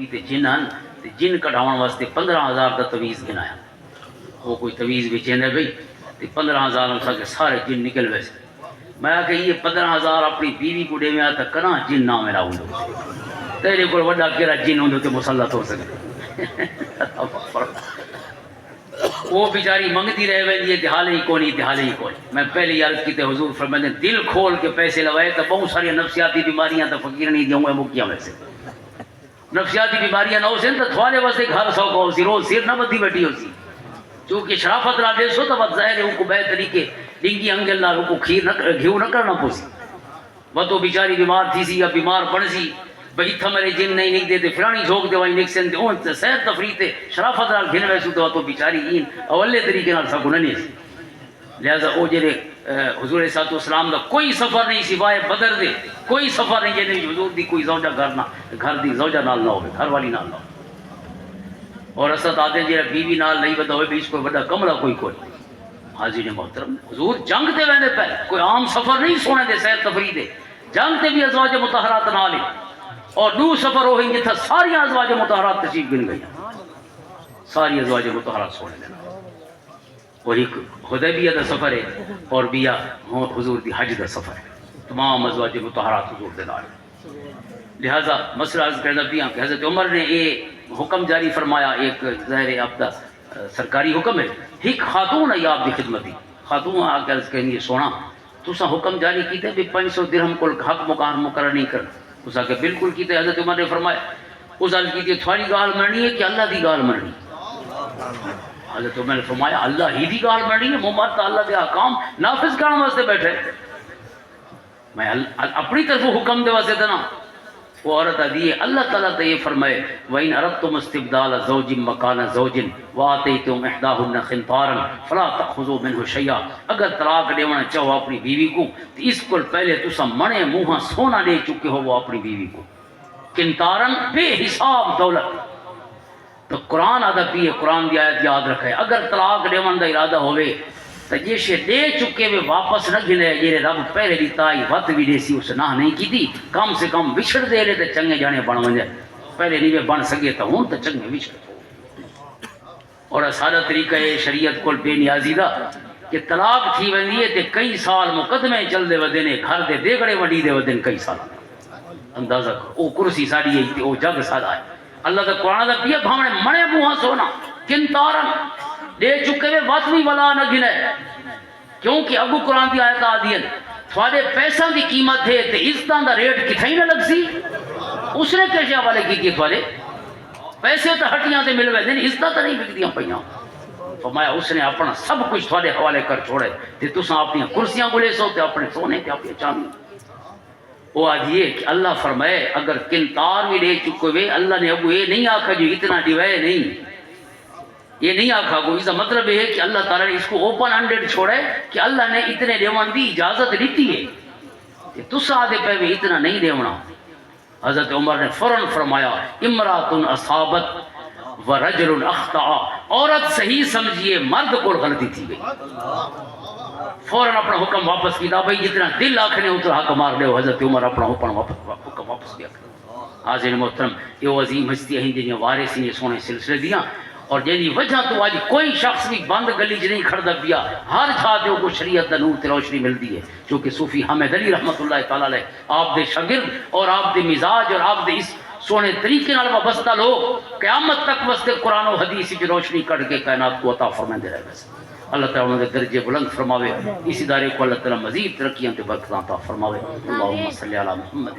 تے جن ہیں تے جن کٹاؤن واسطے 15,000 کا تویز گنایا. وہ کوئی تویز بھی چیندے بھئی تے 15,000 ہم کے سارے جن نکل ویسے. میں کہ یہ 15,000 اپنی بیوی کو دے میں آتا کنا جن نہ میرا ہوں تیرے کو وڈا کیرا جن ہوں تے مسلط ہو سکے. وہ بیچاری منگتی رہ ویندی ہے تے حال ہی کونی تے حال ہی کونی. میں پہلی عرض کی تے حضور فرماتے ہیں دل کھول کے پیسے لوائے تو بہت ساری نفسیاتی بیماریاں تو فقیر نہیں دیوں گے مکیاں ویسے. نفسیاتی بیماریاں نہ ہو سن تو تھوڑے واسطے گھر سو کو سی روز سیر نہ بدھی بیٹھی ہو سی. چونکہ شرافت را دے سو تو بات ظاہر ہے ان کو بے طریقے ڈنگی انگل نہ کو کھیر نہ گھیو نہ کرنا پوسی. وہ تو بیچاری بیمار تھی سی یا بیمار پڑ سی بھئی تھا میرے جن نہیں دیتے فلانی جھوک دے وائی نکسن دے اون سیر تفریح تے شرافت را گھن ویسو تو بیچاری این اولے طریقے نال سکو نہ سی. لہذا او جڑے حضور صلی اللہ علیہ وسلم دا کوئی سفر نہیں سوائے بدر دے کوئی سفر نہیں جے حضور دی کوئی زوجہ گھر دی زوجہ نال نہ ہوے گھر والی نال نہ ہو. اور اسد آدھے جڑا بیوی نال نہیں بدا ہوئے بھی اس کو بڑا کمرہ کوئی حاضرین محترم حضور جنگ تے ویندے پہ کوئی عام سفر نہیں سونے دے سیر تفریح دے جنگ تے بھی ازواج مطہرات نال اور دو سفر ہو ہیں جتھا ساری ازواج مطہرات تشریف گن گئی ساری ازواج مطہرات سونے دینا. اور ایک حدیبیہ دا سفر ہے اور بیا حضور دی حج دا سفر ہے. تمام ازواج مطہرات حضور دے نال. لہذا مسئلہ عرض کرنا پیا کہ حضرت عمر نے یہ حکم جاری فرمایا ایک ظاہر آپ دا سرکاری حکم ہے ایک خاتون ہے آپ دی خدمتی خاتون آ کے عرض کہیں گے سونا تسا حکم جاری کیتے بھی 500 درہم کو حق مقرر نہیں کر. اسا کہ بالکل کیتے. حضرت عمر نے فرمایا اس عرض کیتے تھوڑی گال مننی ہے کہ اللہ دی گال مننی. حضرت عمر نے فرمایا اللہ ہی دی گال مننی ہے محمد تا اللہ دے احکام نافذ کرنے واسطے بیٹھے میں اپنی طرف حکم دے واسطے نا. وہ عورت دیئے اللہ تعالیٰ تو یہ فرمائے وَإِنْ أَرَدْتُمُ اسْتِبْدَالَ زَوْجٍ مَكَانَ زَوْجٍ وَآتَيْتُمْ إِحْدَاهُنَّ قِنْطَارًا فَلَا تَأْخُذُوا مِنْهُ شَيْئًا. اگر طلاق دیونا چاہو اپنی بیوی کو تو اس کو پہلے تسا منے منہ سونا دے چکے ہو وہ اپنی بیوی کو قنطاراً بے حساب دولت. تو قرآن آدھا پیے قرآن دی آیت یاد رکھے اگر طلاق دیونا دا ارادہ ہوئے تو جیسے دے چکے ہوئے واپس نہ گلے یہ رب پہلے دی تائی وقت بھی دے سی اسے نہ نہیں کی تھی کم سے کم وچھڑ دے لے تو چنگے جانے بن ونجے پہلے نہیں بن سکے تو ہوں تو چنگے وچھڑ. اور سارا طریقہ ہے شریعت کو بے نیازی دا کہ طلاق تھی وندی ہے تے کئی سال مقدمے چل دے ودے نے گھر دے دیگڑے وڈی دے ودے کئی سال. اندازہ کرو او کرسی ساڑی ہے تے او جگ سادا ہے. اللہ دا قرآن دا پیا بھامنے منے منہ سونا قنطارن دے چکے ہوئے وقت بھی ولا نہ گنے کیونکہ ابو قرآن دی آیت آدین تھوڑے پیسہ دی قیمت ہے تے عزتاں دا ریٹ کتھائی نہ لگ سی. اس نے کیسے حوالے کی تھوڑے پیسے تو ہٹیاں تے ملوے دین عزتاں تو نہیں بکدیاں پئیاں. فرمایا اس نے اپنا سب کچھ تھوڑے حوالے کر چھوڑے تے تساں اپنی کرسیاں بولے سو تے اپنے سونے تے اپنے چاندی. وہ آدھیے کہ اللہ فرمائے اگر قنطار بھی دے چکے ہوئے اللہ نے ابو یہ نہیں آکھا جو اتنا دیوائے نہیں یہ نہیں آکھا کو. اس کا مطلب یہ ہے کہ اللہ تعالیٰ نے اس کو اوپن ہنڈیڈ چھوڑے کہ اللہ نے اتنے دیوان دی اجازت دیتی ہے کہ تسا آدھے پہ بھی اتنا نہیں دیونا. حضرت عمر نے فوراً فرمایا امرات اصابت و رجل اخطا عورت صحیح سمجھیے مرد کو غلطی تھی گئی. فوراً اپنا حکم واپس کیا بھائی جتنا دل آکھنے اتنا حق مار دے. حضرت عمر اپنا حکم واپس کیا. حاضرین محترم یہ عظیم ہستیاں ہیں جنہیں وارث ہیں سونے سلسلے دیاں اور جنہی وجہ تو آج کوئی شخص بھی بند گلی چ نہیں کھڑدا پیا ہر تھا تے کو شریعت دا نور تے روشنی ملتی ہے. چونکہ صوفی حامد علی رحمت اللہ تعالی علیہ آپ دے شاگرد اور آپ دے مزاج اور آپ دے اس سونے طریقے نال وابستہ لوگ قیامت تک واسطے قرآن و حدیث کی روشنی کر کے کائنات کو عطا فرماندے رہے. بس اللہ تعالیٰ انہوں نے درجے بلند فرماوے اس ادارے کو اللہ تعالیٰ مزید ترقیاں تے برکتاں عطا فرماوے. اللہم صلی علی محمد.